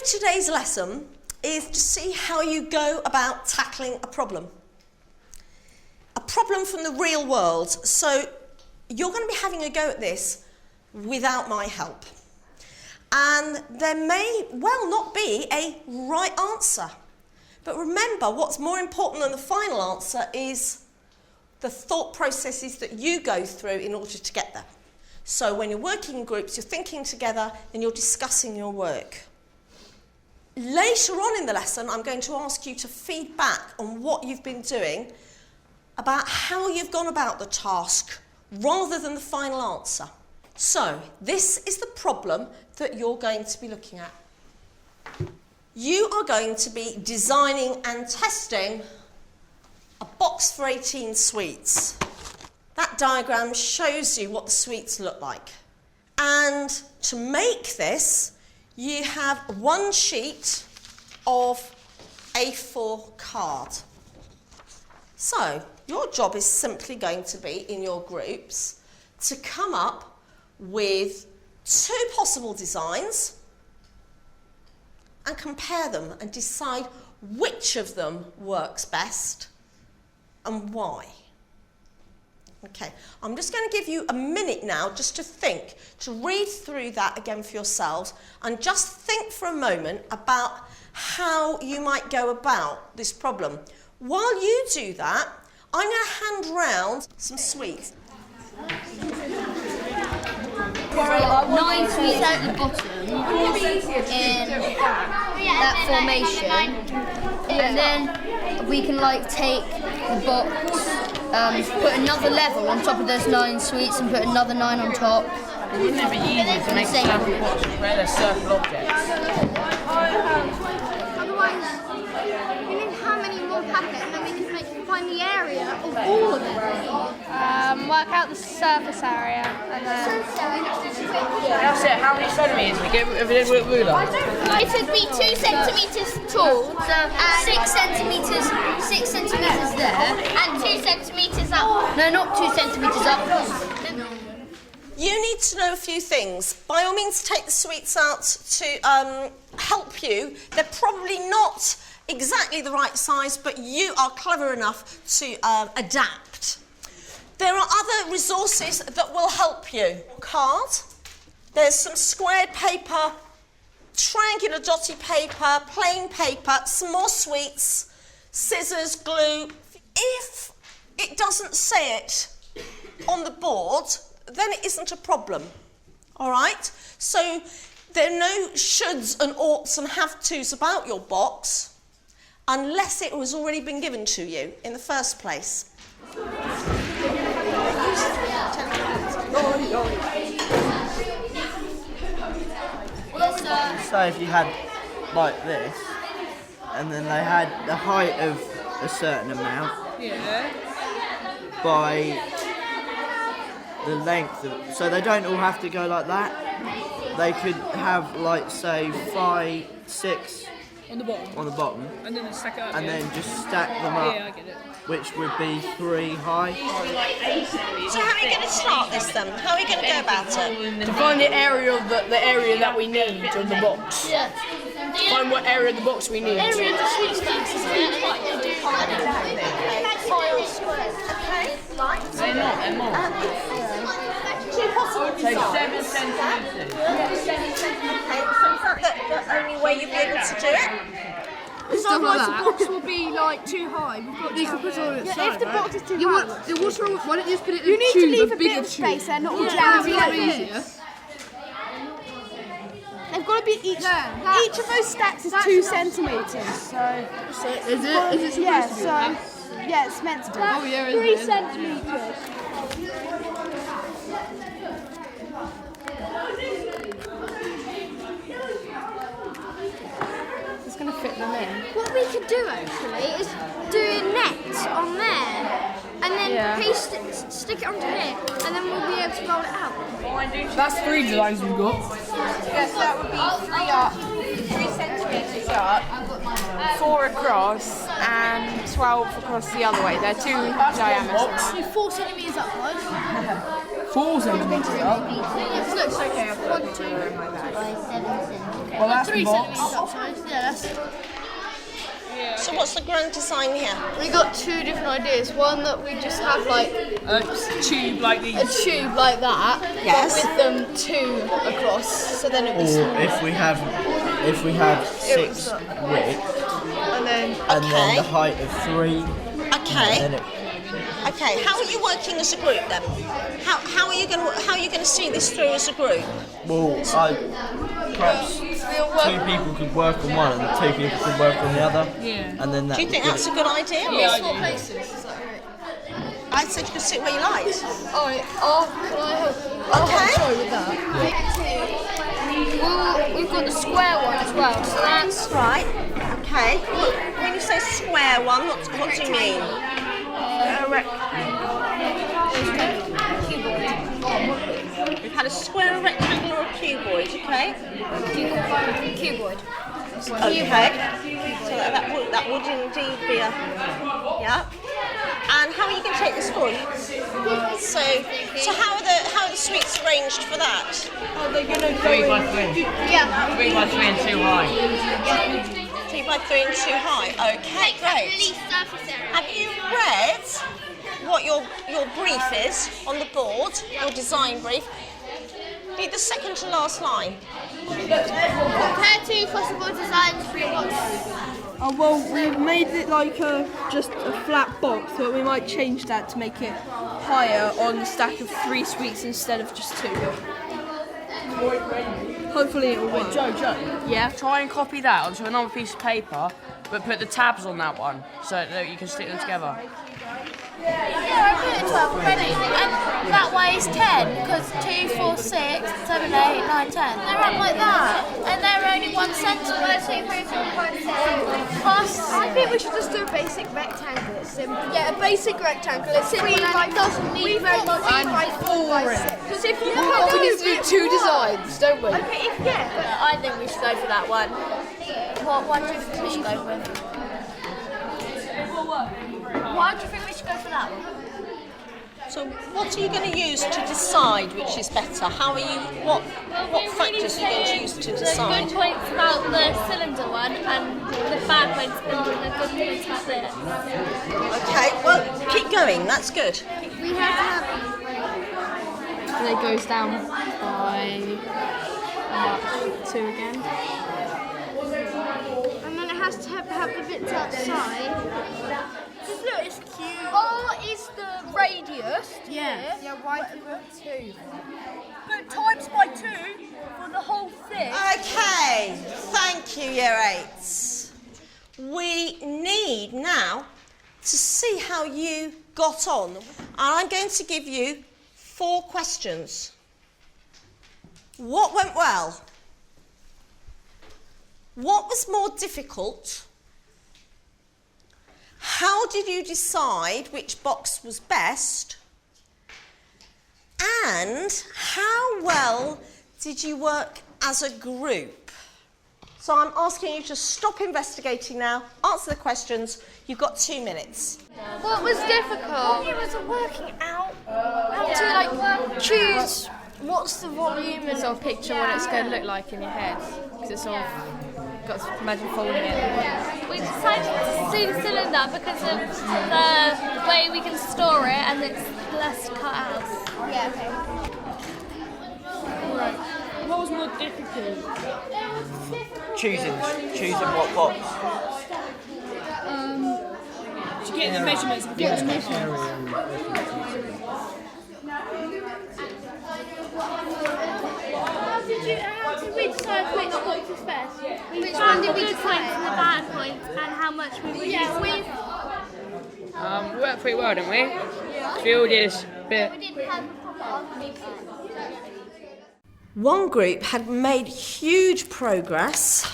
today's lesson is to see how you go about tackling a problem. A problem from the real world. So you're going to be having a go at this without my help. And there may well not be a right answer. But remember, what's more important than the final answer is the thought processes that you go through in order to get there. So when you're working in groups, you're thinking together and you're discussing your work. Later on in the lesson, I'm going to ask you to feed back on what you've been doing about how you've gone about the task rather than the final answer. So, this is the problem that you're going to be looking at. You are going to be designing and testing a box for 18 sweets. That diagram shows you what the sweets look like. And to make this, you have one sheet of A4 card. So, your job is simply going to be, in your groups, to come up with 2 possible designs and compare them and decide which of them works best and why. Okay, I'm just going to give you a minute now just to think, to read through that again for yourselves and just think for a moment about how you might go about this problem. While you do that, I'm going to hand round some sweets. 9 sweets at the bottom in that formation, and then we can take the box, put another level on top of those 9 sweets and put another 9 on top. Wouldn't it be easier to make several boxes where they're circle objects? Otherwise, you need how many more packets, and then we can find the area of all of them. Work out the surface area and then... That's it, how many centimetres? We give it a ruler. It would be 2 centimetres tall, 6 centimetres there, and 2 centimetres up. No, not 2 centimetres up. You need to know a few things. By all means, take the sweets out to help you. They're probably not exactly the right size, but you are clever enough to adapt. There are other resources that will help you. Card, there's some squared paper, triangular dotted paper, plain paper, some more sweets, scissors, glue. If it doesn't say it on the board, then it isn't a problem, all right? So there are no shoulds and oughts and have-tos about your box unless it has already been given to you in the first place. So if you had like this, and then they had the height of a certain amount by the length of, so they don't all have to go like that. They could have say 5, 6 On the bottom. and then stack it up. then just stack them up, Yeah, I get it. which would be 3 high. So how are you going to start this then? How are you going to go about it? To find the area of the area that we need of the box. Yeah. Find what area of the box we need. Area of the sweet stacks, isn't it? They're not. Two possible designs. 7 centimetres. Okay, so is that the only way you'll be able to do it? Because otherwise the box will be too high. You can put it on its side, If the box is too why high, don't you just put it in you a need tube, to leave a bigger bit of tube? space there, not all jammed like easier. this. They've got to be each of those stacks is 2 centimetres. So Is it supposed yeah, to be? so yeah, it's meant to be. Oh, yeah, isn't 3 it? centimetres. It's going to fit them in. What we could do actually is do a net on there, and then paste it, stick it onto here, and then we'll be able to roll it out. That's 3 designs we've got. Yes, that would be 3 centimetres up, 4 across, and 12 across the other way. They're 2 diameters. 4 centimetres up, guys. 4 centimetres up. It looks okay. 1, 2. by 7 centimetres. Well, that's the box. Yeah, that's. So what's the grand design here? We got 2 different ideas. One that we just have like A tube like these. a tube like that, Yes. but with them 2 across. So then it'd be Or small. if we have 6 width And then and then Okay. the height of 3, Okay. then it, Okay. How are you working as a group then? How are you going to see this through as a group? well, perhaps 2 people could work on one and 2 people could work on the other. Yeah. And then that Do you think would that's a good idea? Yeah, I small do. places. Is that right? I said you could sit where you like. Alright. Can I help? Okay. I'll with that. Well, we've got the square one as well, so that's Right. Okay. When you say square one, what do you mean? We've had a square, a rectangle, or a cuboid. Okay. cuboid. Okay. So that would indeed be a yeah. And how are you going to take this forward? So how are the suites arranged for that? 3 by 3. Yeah. 3 by 3 and 2 high. 3 by 3 and 2 high. Okay, great. Have you read what your brief is on the board? Your design brief. Read the second to last line. Compare 2 possible designs for your box. Oh, well, we've made it like just a flat box, but we might change that to make it higher on the stack of 3 suites instead of just 2. Hopefully it will work. Joe, Yeah. try and copy that onto another piece of paper, but put the tabs on that one so that you can stick them together. Yeah, I put it 12 already. And that way is 10, because 2, 4, 6, 7, 8, 9, 10. They're up like that. And they're only 1 centimetre. I think we should just do a basic rectangle. It's simple. Yeah, a basic rectangle. It's simple and it doesn't need very much. And 4 by 6. Because if you we need to do 2 designs, don't we? Okay, I think we should go for that one. What one do you think we should go with? Why do you think we should go for that one? So what are you going to use to decide which is better? How are you? What factors are you going to use to decide? Good points about the cylinder one and the bad points and the good points about this. Okay, well keep going. That's good. We have to have. And it goes down by 2 again. And then it has to have the bits outside. Just look, it's cute. What is the radius? Yeah. Yeah, why do we put 2? But times by 2 for the whole thing. Okay, thank you, Year 8s. We need now to see how you got on. And I'm going to give you 4 questions. What went well? What was more difficult? How did you decide which box was best? And how well did you work as a group? So I'm asking you to stop investigating now, answer the questions. You've got 2 minutes. What was difficult? It was working out how to like choose what's the volume and Sort of picture what it's going to look like in your head, because it's sort of got to imagine folding it. We decided to do the cylinder because of the way we can store it and it's less cut out. yeah, okay. What was more difficult? choosing what box. To get the measurements of the How did we decide which box was best? Which Found the good points and the bad points and how much we were using. We worked pretty well, didn't we? Yeah. We all did a bit. We didn't have a proper argument. One group had made huge progress.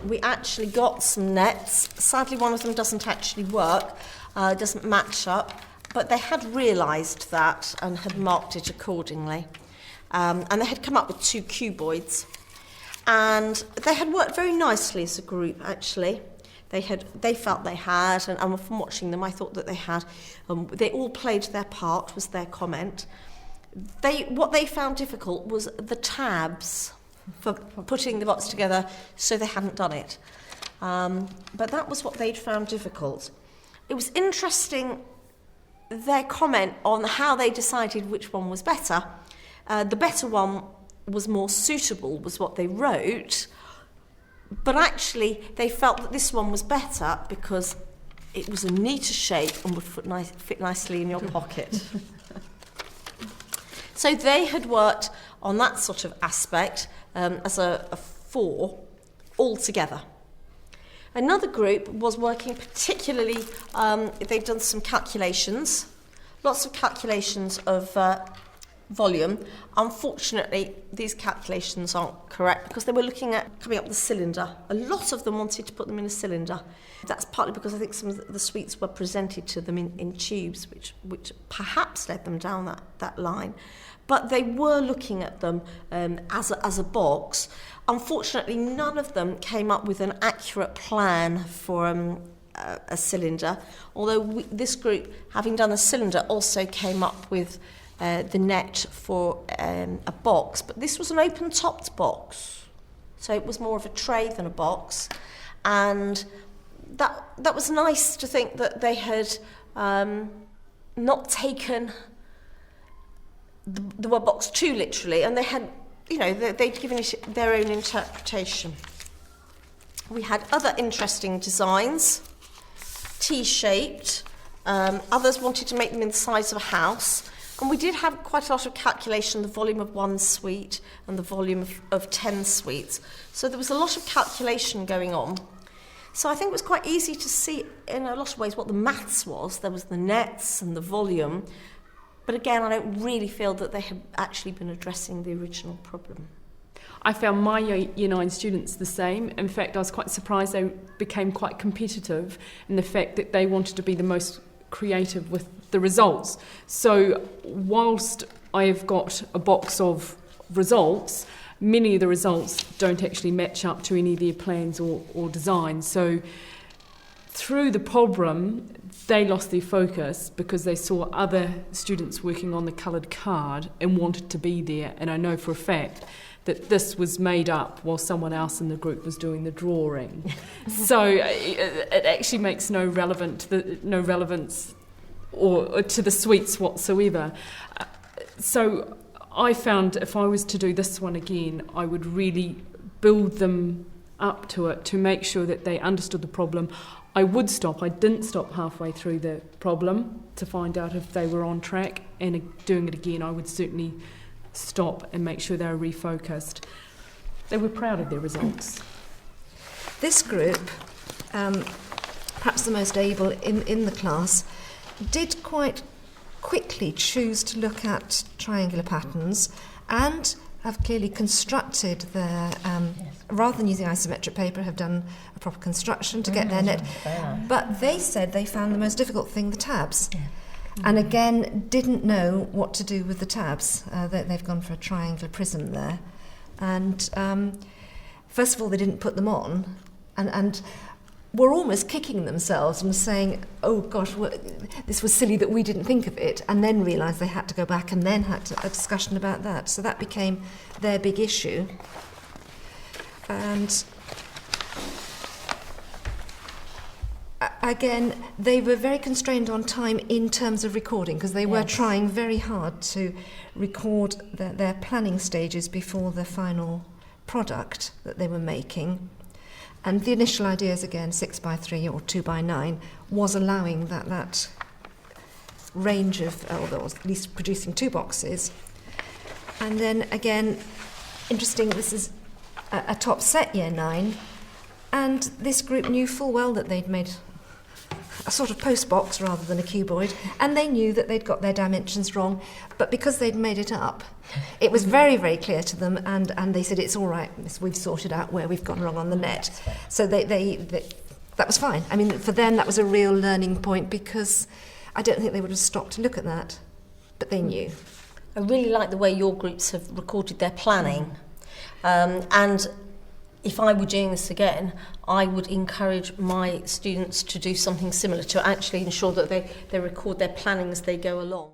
We actually got some nets. Sadly, one of them doesn't actually work, doesn't match up, but they had realised that and had marked it accordingly. And they had come up with 2 cuboids. And they had worked very nicely as a group, actually. They felt they had, and from watching them, I thought that they had. They all played their part, was their comment. what they found difficult was the tabs for putting the box together, so they hadn't done it. But that was what they'd found difficult. It was interesting, their comment on how they decided which one was better. The better one was more suitable, was what they wrote, but actually they felt that this one was better because it was a neater shape and would fit nicely in your pocket. So they had worked on that sort of aspect as a 4 all together. Another group was working particularly, they'd done some calculations, lots of calculations of volume. Unfortunately, these calculations aren't correct because they were looking at coming up with a cylinder. A lot of them wanted to put them in a cylinder. That's partly because I think some of the sweets were presented to them in tubes, which perhaps led them down that line. But they were looking at them as a box. Unfortunately, none of them came up with an accurate plan for a cylinder, although this group, having done a cylinder, also came up with the net for a box, but this was an open-topped box, so it was more of a tray than a box, and that was nice to think that they had not taken the word box too literally, and they had, they'd given it their own interpretation. We had other interesting designs, T-shaped. Others wanted to make them in the size of a house. And we did have quite a lot of calculation, the volume of 1 sweet and the volume of 10 sweets. So there was a lot of calculation going on. So I think it was quite easy to see in a lot of ways what the maths was. There was the nets and the volume. But again, I don't really feel that they had actually been addressing the original problem. I found my Year 9 students the same. In fact, I was quite surprised they became quite competitive in the fact that they wanted to be the most creative with the results. So whilst I've got a box of results, many of the results don't actually match up to any of their plans or designs. So through the problem, they lost their focus because they saw other students working on the coloured card and wanted to be there. And I know for a fact that this was made up while someone else in the group was doing the drawing. So it actually makes no relevance or to the sweets whatsoever. So I found if I was to do this one again, I would really build them up to it to make sure that they understood the problem. I would stop. I didn't stop halfway through the problem to find out if they were on track, and doing it again, I would certainly stop and make sure they were refocused. They were proud of their results. This group, perhaps the most able in the class, did quite quickly choose to look at triangular patterns and have clearly constructed their, rather than using isometric paper, have done a proper construction to get their net. But they said they found the most difficult thing, the tabs. Yeah. And again, didn't know what to do with the tabs. They've gone for a triangular prism there. And first of all, they didn't put them on, and were almost kicking themselves and saying, oh gosh, this was silly that we didn't think of it, and then realised they had to go back and then had a discussion about that. So that became their big issue. And again, they were very constrained on time in terms of recording, because they were trying very hard to record their planning stages before the final product that they were making. And the initial ideas, again, 6x3 or 2x9, was allowing that range of, or at least producing 2 boxes. And then again, interesting, this is a top set Year 9, and this group knew full well that they'd made a sort of post box rather than a cuboid, and they knew that they'd got their dimensions wrong, but because they'd made it up, it was very, very clear to them, and they said, it's all right, miss, we've sorted out where we've gone wrong on the net. So they that was fine. I mean, for them that was a real learning point, because I don't think they would have stopped to look at that, but they knew. I really like the way your groups have recorded their planning, and if I were doing this again, I would encourage my students to do something similar, to actually ensure that they record their planning as they go along.